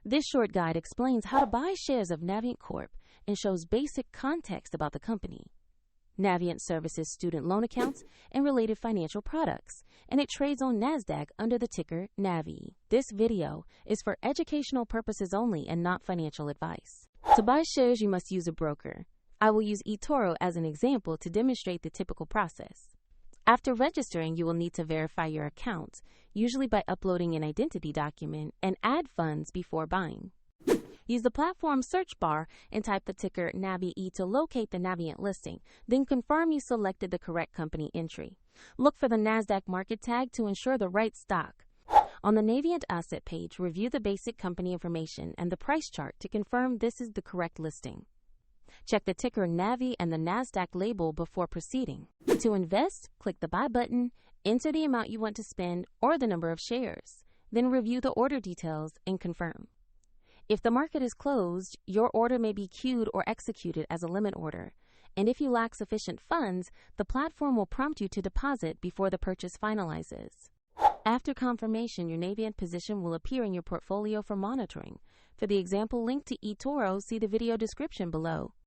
This short guide explains how to buy shares of Navient Corp and shows basic context about the company. Navient services student loan accounts and related financial products, and it trades on NASDAQ under the ticker NAVI. This video is for educational purposes only and not financial advice. To buy shares, you must use a broker. I will use eToro as an example to demonstrate the typical process. After registering, you will need to verify your account, usually by uploading an identity document, and add funds before buying. Use the platform search bar and type the ticker NAVI to locate the Navient listing, then confirm you selected the correct company entry. Look for the NASDAQ market tag to ensure the right stock. On the Navient asset page, review the basic company information and the price chart to confirm this is the correct listing. Check the ticker NAVI and the NASDAQ label before proceeding. To invest, click the buy button, enter the amount you want to spend or the number of shares, then review the order details and confirm. If the market is closed, your order may be queued or executed as a limit order, and if you lack sufficient funds, the platform will prompt you to deposit before the purchase finalizes. After confirmation, your Navient position will appear in your portfolio for monitoring. For the example link to eToro, see the video description below.